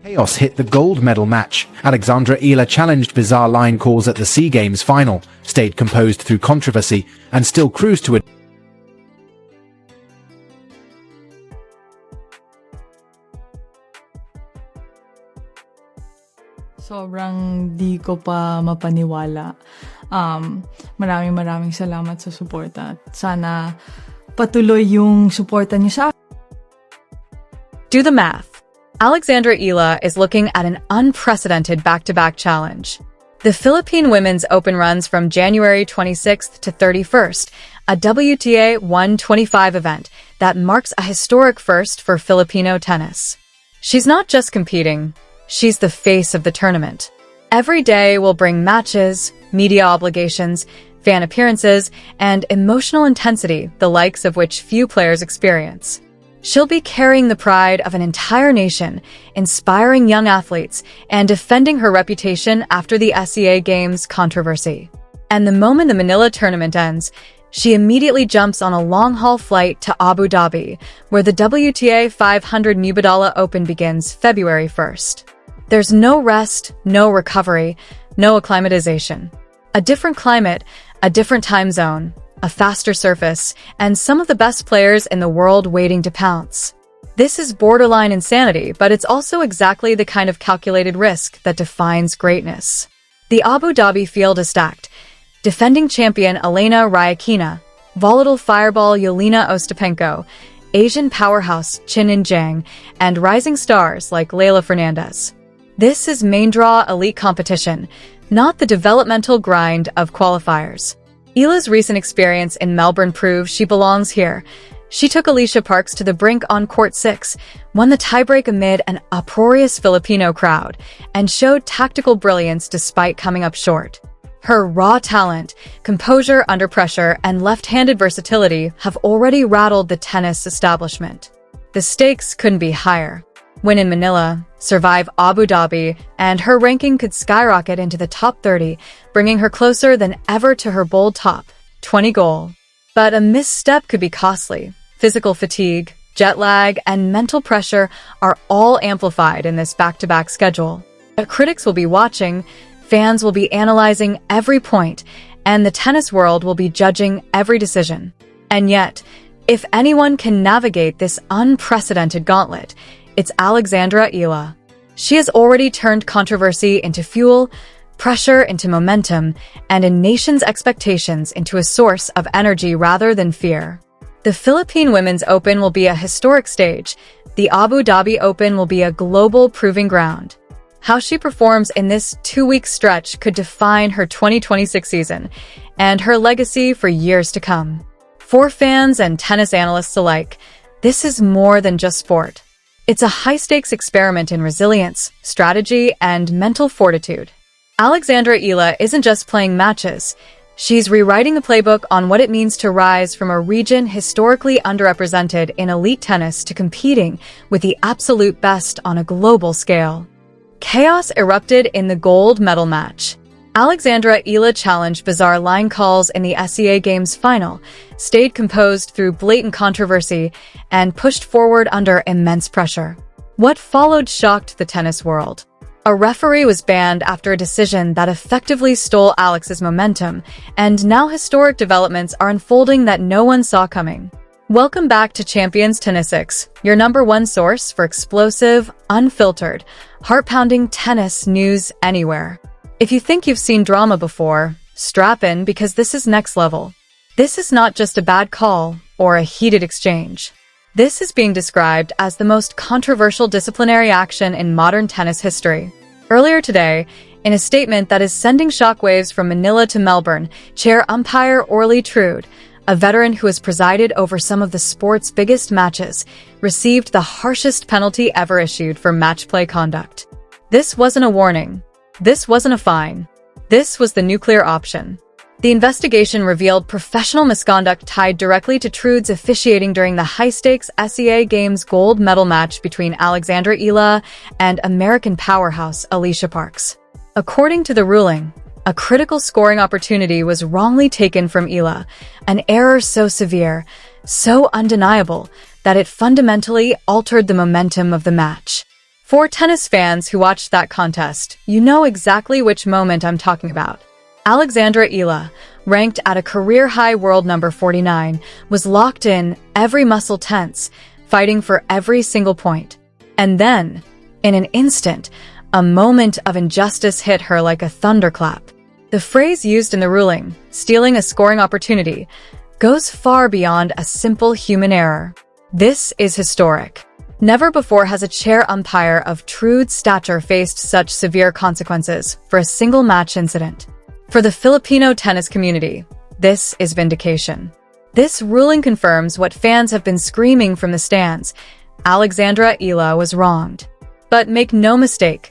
Chaos hit the gold medal match. Alexandra Eala challenged bizarre line calls at the SEA Games final, stayed composed through controversy, and still cruised to a Sobrang di ko pa mapaniwala. Maraming salamat sa suporta. Sana patuloy yung suporta niyo sa akin. Do the math. Alexandra Eala is looking at an unprecedented back-to-back challenge. The Philippine Women's Open runs from January 26th to 31st, a WTA 125 event that marks a historic first for Filipino tennis. She's not just competing, she's the face of the tournament. Every day will bring matches, media obligations, fan appearances, and emotional intensity, the likes of which few players experience. She'll be carrying the pride of an entire nation, inspiring young athletes, and defending her reputation after the SEA Games controversy. And the moment the Manila tournament ends, she immediately jumps on a long-haul flight to Abu Dhabi, where the WTA 500 Mubadala Open begins February 1st. There's no rest, no recovery, no acclimatization. A different climate, a different time zone, a faster surface, and some of the best players in the world waiting to pounce. This is borderline insanity, but it's also exactly the kind of calculated risk that defines greatness. The Abu Dhabi field is stacked. Defending champion Elena Rybakina, volatile fireball Yelena Ostapenko, Asian powerhouse Qin Zhang, and rising stars like Leylah Fernandez. This is main draw elite competition, not the developmental grind of qualifiers. Eala's recent experience in Melbourne proves she belongs here. She took Alicia Parks to the brink on court 6, won the tiebreak amid an uproarious Filipino crowd, and showed tactical brilliance despite coming up short. Her raw talent, composure under pressure, and left-handed versatility have already rattled the tennis establishment. The stakes couldn't be higher. Win in Manila, survive Abu Dhabi, and her ranking could skyrocket into the top 30, bringing her closer than ever to her bold top 20 goal. But a misstep could be costly. Physical fatigue, jet lag, and mental pressure are all amplified in this back-to-back schedule. But critics will be watching, fans will be analyzing every point, and the tennis world will be judging every decision. And yet, if anyone can navigate this unprecedented gauntlet, it's Alexandra Eala. She has already turned controversy into fuel, pressure into momentum, and a nation's expectations into a source of energy rather than fear. The Philippine Women's Open will be a historic stage. The Abu Dhabi Open will be a global proving ground. How she performs in this 2-week stretch could define her 2026 season and her legacy for years to come. For fans and tennis analysts alike, this is more than just sport. It's a high-stakes experiment in resilience, strategy, and mental fortitude. Alexandra Eala isn't just playing matches. She's rewriting the playbook on what it means to rise from a region historically underrepresented in elite tennis to competing with the absolute best on a global scale. Chaos erupted in the gold medal match. Alexandra Eala challenged bizarre line calls in the SEA Games final, stayed composed through blatant controversy, and pushed forward under immense pressure. What followed shocked the tennis world. A referee was banned after a decision that effectively stole Alex's momentum, and now historic developments are unfolding that no one saw coming. Welcome back to Champions Tennisics, your #1 source for explosive, unfiltered, heart-pounding tennis news anywhere. If you think you've seen drama before, strap in because this is next level. This is not just a bad call or a heated exchange. This is being described as the most controversial disciplinary action in modern tennis history. Earlier today, in a statement that is sending shockwaves from Manila to Melbourne, Chair Umpire Orly Trude, a veteran who has presided over some of the sport's biggest matches, received the harshest penalty ever issued for match play conduct. This wasn't a warning. This wasn't a fine. This was the nuclear option. The investigation revealed professional misconduct tied directly to Trude's officiating during the high-stakes SEA Games gold medal match between Alexandra Eala and American powerhouse Alicia Parks. According to the ruling, a critical scoring opportunity was wrongly taken from Eala, an error so severe, so undeniable, that it fundamentally altered the momentum of the match. For tennis fans who watched that contest, you know exactly which moment I'm talking about. Alexandra Eala, ranked at a career-high world number 49, was locked in, every muscle tense, fighting for every single point. And then, in an instant, a moment of injustice hit her like a thunderclap. The phrase used in the ruling, stealing a scoring opportunity, goes far beyond a simple human error. This is historic. Never before has a chair umpire of true stature faced such severe consequences for a single match incident. For the Filipino tennis community, this is vindication. This ruling confirms what fans have been screaming from the stands. Alexandra Eala was wronged. But make no mistake,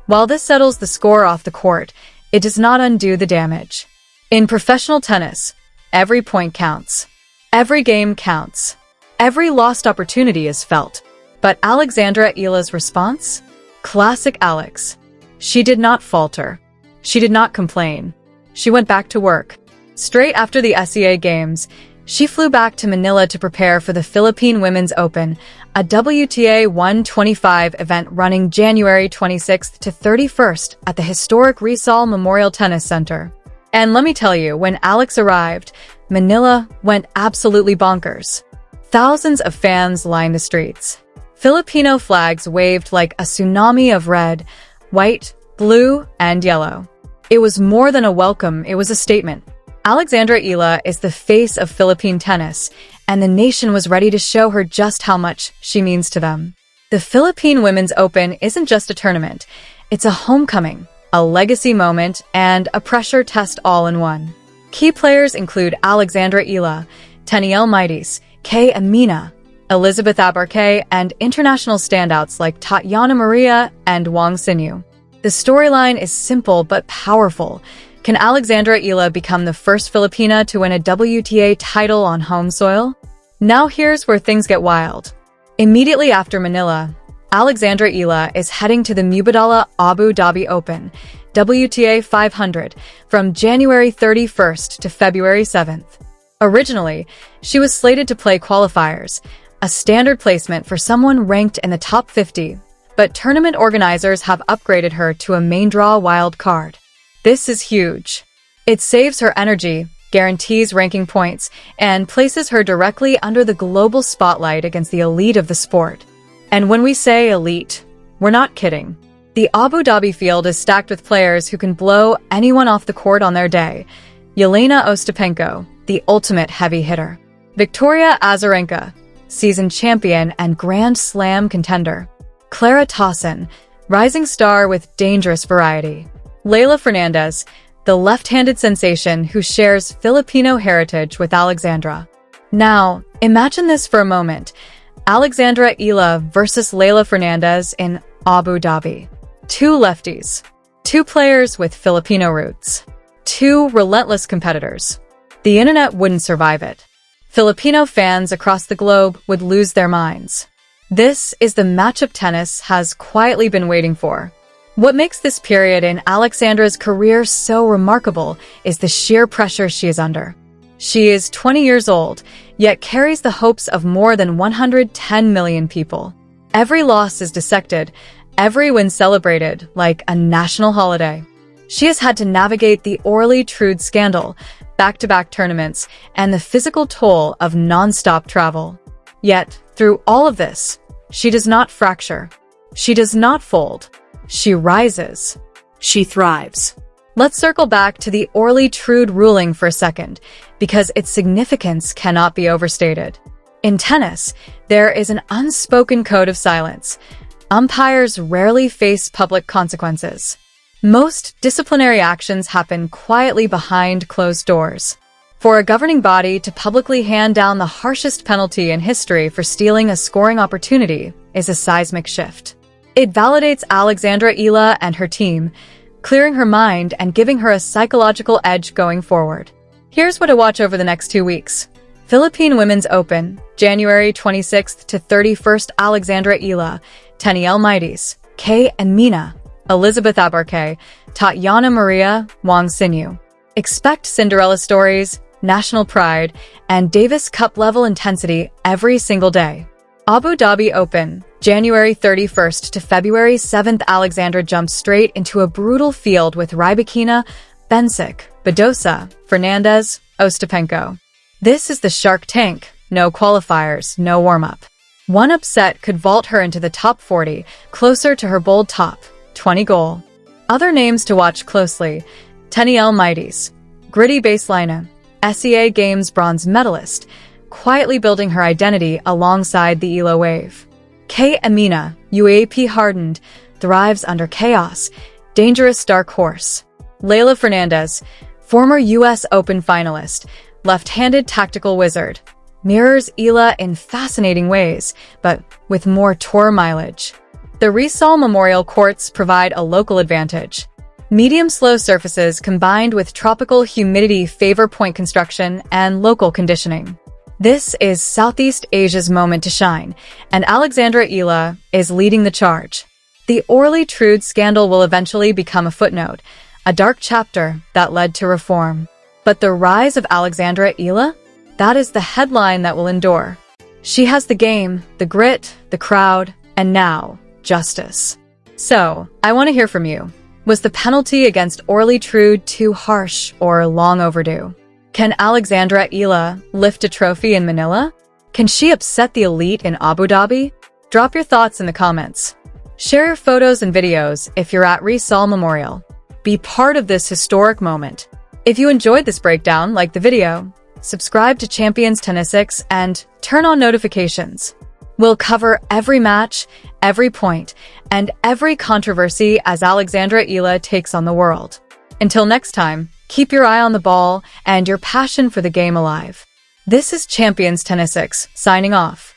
while this settles the score off the court, it does not undo the damage. In professional tennis, every point counts. Every game counts. Every lost opportunity is felt. But Alexandra Eala's response? Classic Alex. She did not falter. She did not complain. She went back to work. Straight after the SEA Games, she flew back to Manila to prepare for the Philippine Women's Open, a WTA 125 event running January 26th to 31st at the historic Rizal Memorial Tennis Center. And let me tell you, when Alex arrived, Manila went absolutely bonkers. Thousands of fans lined the streets. Filipino flags waved like a tsunami of red, white, blue, and yellow. It was more than a welcome, it was a statement. Alexandra Eala is the face of Philippine tennis, and the nation was ready to show her just how much she means to them. The Philippine Women's Open isn't just a tournament. It's a homecoming, a legacy moment, and a pressure test all in one. Key players include Alexandra Eala, Teniel Maitis, Kay Amina, Elizabeth Abarque, and international standouts like Tatiana Maria and Wang Xinyu. The storyline is simple but powerful. Can Alexandra Eala become the first Filipina to win a WTA title on home soil? Now here's where things get wild. Immediately after Manila, Alexandra Eala is heading to the Mubadala Abu Dhabi Open, WTA 500, from January 31st to February 7th. Originally, she was slated to play qualifiers, a standard placement for someone ranked in the top 50, but tournament organizers have upgraded her to a main draw wild card. This is huge. It saves her energy, guarantees ranking points, and places her directly under the global spotlight against the elite of the sport. And when we say elite, we're not kidding. The Abu Dhabi field is stacked with players who can blow anyone off the court on their day. Yelena Ostapenko, the ultimate heavy hitter. Victoria Azarenka, seasoned champion and Grand Slam contender. Clara Tauson, rising star with dangerous variety. Leylah Fernandez, the left-handed sensation who shares Filipino heritage with Alexandra. Now, imagine this for a moment. Alexandra Eala versus Leylah Fernandez in Abu Dhabi. Two lefties. Two players with Filipino roots. Two relentless competitors. The internet wouldn't survive it. Filipino fans across the globe would lose their minds. This is the matchup tennis has quietly been waiting for. What makes this period in Alexandra's career so remarkable is the sheer pressure she is under. She is 20 years old, yet carries the hopes of more than 110 million people. Every loss is dissected, every win celebrated like a national holiday. She has had to navigate the Orly Trude scandal, back-to-back tournaments, and the physical toll of non-stop travel. Yet, through all of this, she does not fracture. She does not fold. She rises. She thrives. Let's circle back to the Orly Trude ruling for a second, because its significance cannot be overstated. In tennis, there is an unspoken code of silence. Umpires rarely face public consequences. Most disciplinary actions happen quietly behind closed doors. For a governing body to publicly hand down the harshest penalty in history for stealing a scoring opportunity is a seismic shift. It validates Alexandra Eala and her team, clearing her mind and giving her a psychological edge going forward. Here's what to watch over the next 2 weeks. Philippine Women's Open, January 26th to 31st. Alexandra Eala, Teniel Maitis, Kay Amina, Elizabeth Abarque, Tatiana Maria, Wang Xinyu. Expect Cinderella stories, national pride, and Davis Cup level intensity every single day. Abu Dhabi Open, January 31st to February 7th, Alexandra jumped straight into a brutal field with Rybakina, Bencic, Badosa, Fernandez, Ostapenko. This is the Shark Tank. No qualifiers, no warm-up. One upset could vault her into the top 40, closer to her bold top 20 goal. Other names to watch closely: Teniel Mighties, gritty baseliner, SEA Games bronze medalist, quietly building her identity alongside the Eala wave. Kay Amina, UAP hardened, thrives under chaos, dangerous dark horse. Leylah Fernandez, former US Open finalist, left-handed tactical wizard, mirrors Eala in fascinating ways, but with more tour mileage. The Rizal Memorial Courts provide a local advantage. Medium-slow surfaces combined with tropical humidity favor point construction and local conditioning. This is Southeast Asia's moment to shine, and Alexandra Eala is leading the charge. The Orly Trude scandal will eventually become a footnote, a dark chapter that led to reform. But the rise of Alexandra Eala? That is the headline that will endure. She has the game, the grit, the crowd, and now, justice. So, I want to hear from you. Was the penalty against Orly Trude too harsh or long overdue? Can Alexandra Eala lift a trophy in Manila? Can she upset the elite in Abu Dhabi? Drop your thoughts in the comments. Share your photos and videos if you're at Rizal Memorial. Be part of this historic moment. If you enjoyed this breakdown, like the video, subscribe to Champions Tennis, and turn on notifications. We'll cover every match, every point, and every controversy as Alexandra Eala takes on the world. Until next time, keep your eye on the ball and your passion for the game alive. This is Champions Tennis signing off.